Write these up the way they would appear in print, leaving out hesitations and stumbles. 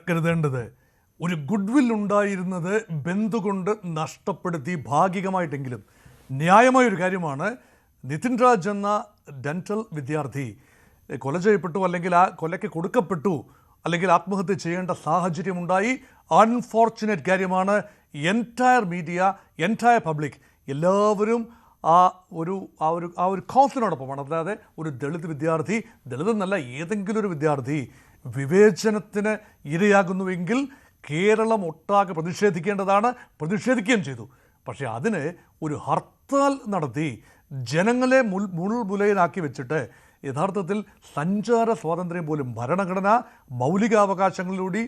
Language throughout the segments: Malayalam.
കരുതേണ്ടത് ഒരു ഗുഡ്വിൽ ഉണ്ടായിരുന്നത് ബന്ധുകൊണ്ട് നഷ്ടപ്പെടുത്തി ഭാഗികമായിട്ടെങ്കിലും ന്യായമായൊരു കാര്യമാണ്. നിതിൻ രാജ് എന്ന ഡെന്റൽ വിദ്യാർത്ഥി കൊല ചെയ്യപ്പെട്ടു, അല്ലെങ്കിൽ ആ കൊലയ്ക്ക് കൊടുക്കപ്പെട്ടു, അല്ലെങ്കിൽ ആത്മഹത്യ ചെയ്യേണ്ട സാഹചര്യമുണ്ടായി. അൺഫോർച്ചുനേറ്റ് കാര്യമാണ്. എൻറ്റയർ മീഡിയ, എൻറ്റയർ പബ്ലിക് എല്ലാവരും ആ ഒരു കോസിനോടൊപ്പമാണ്. അതായത് ഒരു ദളിത് വിദ്യാർത്ഥി, ദളിതെന്നല്ല ഏതെങ്കിലും ഒരു വിദ്യാർത്ഥി വിവേചനത്തിന് ഇരയാകുന്നുവെങ്കിൽ കേരളം ഒട്ടാകെ പ്രതിഷേധിക്കേണ്ടതാണ്. പ്രതിഷേധിക്കുകയും ചെയ്തു. പക്ഷേ അതിന് ഒരു ഹർത്താൽ നടത്തി ജനങ്ങളെ മുൾമുലയിലാക്കി വെച്ചിട്ട് യഥാർത്ഥത്തിൽ സഞ്ചാര സ്വാതന്ത്ര്യം പോലും ഭരണഘടന മൗലികാവകാശങ്ങളിലൂടെ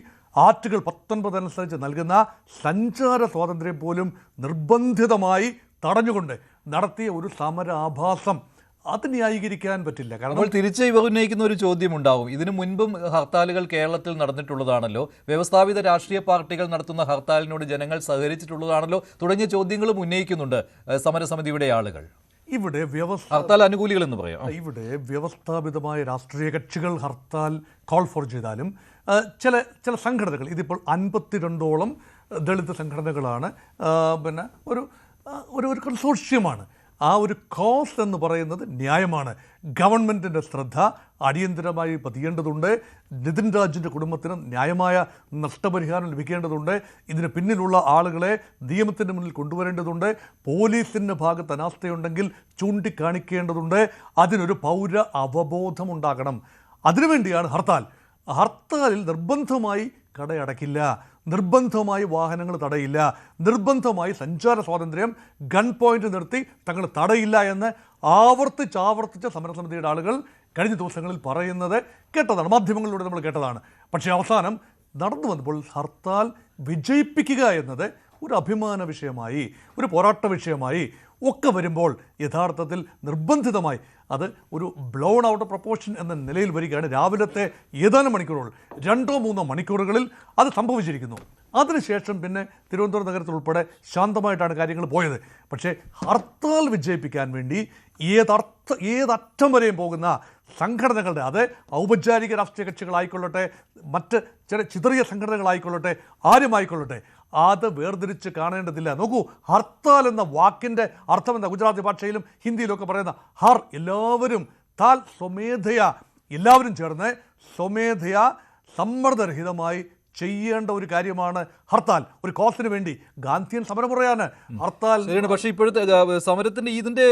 ആർട്ടിക്കിൾ 19 അനുസരിച്ച് നൽകുന്ന സഞ്ചാര സ്വാതന്ത്ര്യം പോലും നിർബന്ധിതമായി തടഞ്ഞുകൊണ്ട് നടത്തിയ ഒരു സമരാഭാസം അത് ന്യായീകരിക്കാൻ പറ്റില്ല. കാരണം തിരിച്ച് ഇവർ ഉന്നയിക്കുന്ന ഒരു ചോദ്യം ഉണ്ടാവും. ഇതിനു മുൻപും ഹർത്താലുകൾ കേരളത്തിൽ നടന്നിട്ടുള്ളതാണല്ലോ, വ്യവസ്ഥാപിത രാഷ്ട്രീയ പാർട്ടികൾ നടത്തുന്ന ഹർത്താലിനോട് ജനങ്ങൾ സഹകരിച്ചിട്ടുള്ളതാണല്ലോ തുടങ്ങിയ ചോദ്യങ്ങളും ഉന്നയിക്കുന്നുണ്ട് സമരസമിതിയുടെ ആളുകൾ. ഇവിടെ ഹർത്താൽ അനുകൂലികൾ എന്ന് പറയാം. ഇവിടെ വ്യവസ്ഥാപിതമായ രാഷ്ട്രീയ കക്ഷികൾ ഹർത്താൽ കോൾ ഫോർ ചെയ്താലും ചില സംഘടനകൾ, ഇതിപ്പോൾ 52ഓളം ദളിത് സംഘടനകളാണ്, പിന്നെ ഒരു കൺസോർഷ്യമാണ്. ആ ഒരു കോസ് എന്ന് പറയുന്നത് ന്യായമാണ്. ഗവൺമെൻറ്റിൻ്റെ ശ്രദ്ധ അടിയന്തരമായി പതിയേണ്ടതുണ്ട്. നിതിൻ രാജിൻ്റെ കുടുംബത്തിന് ന്യായമായ നഷ്ടപരിഹാരം ലഭിക്കേണ്ടതുണ്ട്. ഇതിന് പിന്നിലുള്ള ആളുകളെ നിയമത്തിൻ്റെ മുന്നിൽ കൊണ്ടുവരേണ്ടതുണ്ട്. പോലീസിൻ്റെ ഭാഗത്ത് അനാസ്ഥയുണ്ടെങ്കിൽ ചൂണ്ടിക്കാണിക്കേണ്ടതുണ്ട്. അതിനൊരു പൗര അവബോധമുണ്ടാകണം. അതിനുവേണ്ടിയാണ് ഹർത്താൽ. ഹർത്താലിൽ നിർബന്ധമായി കടയടക്കില്ല, നിർബന്ധമായി വാഹനങ്ങൾ തടയില്ല, നിർബന്ധമായി സഞ്ചാര സ്വാതന്ത്ര്യം ഗൺ പോയിന്റ് നിർത്തി തങ്ങൾ തടയില്ല എന്ന് ആവർത്തിച്ച് സമരസമിതിയുടെ ആളുകൾ കഴിഞ്ഞ ദിവസങ്ങളിൽ പറയുന്നത് കേട്ടതാണ്, മാധ്യമങ്ങളിലൂടെ നമ്മൾ കേട്ടതാണ്. പക്ഷേ അവസാനം നടന്നു വന്നപ്പോൾ ഹർത്താൽ വിജയിപ്പിക്കുക എന്നത് ഒരു അഭിമാന വിഷയമായി, ഒരു പോരാട്ട വിഷയമായി ഒക്കെ വരുമ്പോൾ യഥാർത്ഥത്തിൽ നിർബന്ധിതമായി അത് ഒരു ബ്ലോൺ ഔട്ട് ഓഫ് പ്രൊപ്പോർഷൻ എന്ന നിലയിൽ വരികയാണ്. രാവിലത്തെ ഏതാനും മണിക്കൂറുകൾ, 2-3 മണിക്കൂറുകളിൽ അത് സംഭവിച്ചിരിക്കുന്നു. അതിനുശേഷം പിന്നെ തിരുവനന്തപുരം നഗരത്തിൽ ഉൾപ്പെടെ ശാന്തമായിട്ടാണ് കാര്യങ്ങൾ പോയത്. പക്ഷേ ഹർത്താൽ വിജയിപ്പിക്കാൻ വേണ്ടി ഏതറ്റം വരെയും പോകുന്ന സംഘടനകളുടെ, അത് ഔപചാരിക രാഷ്ട്രീയ കക്ഷികളായിക്കൊള്ളട്ടെ, മറ്റ് ചില ചിതറിയ സംഘടനകളായിക്കൊള്ളട്ടെ, ആരുമായിക്കൊള്ളട്ടെ, അത് വേർതിരിച്ച് കാണേണ്ടതില്ല. നോക്കൂ, ഹർത്താൽ എന്ന വാക്കിൻ്റെ അർത്ഥം എന്താ? ഗുജറാത്തി ഭാഷയിലും ഹിന്ദിയിലൊക്കെ പറയുന്ന ഹർ, എല്ലാവരും, താൽ സ്വമേധയാ, എല്ലാവരും ചേർന്ന് സ്വമേധയാ സമ്മർദ്ദരഹിതമായി ചെയ്യേണ്ട ഒരു കാര്യമാണ് ഹർത്താൽ. ഒരു കോസിന് വേണ്ടി ഗാന്ധിയൻ സമരം പറയാണ് ഹർത്താൽ. പക്ഷേ ഇപ്പോഴത്തെ സമരത്തിന് ഇതിൻ്റെ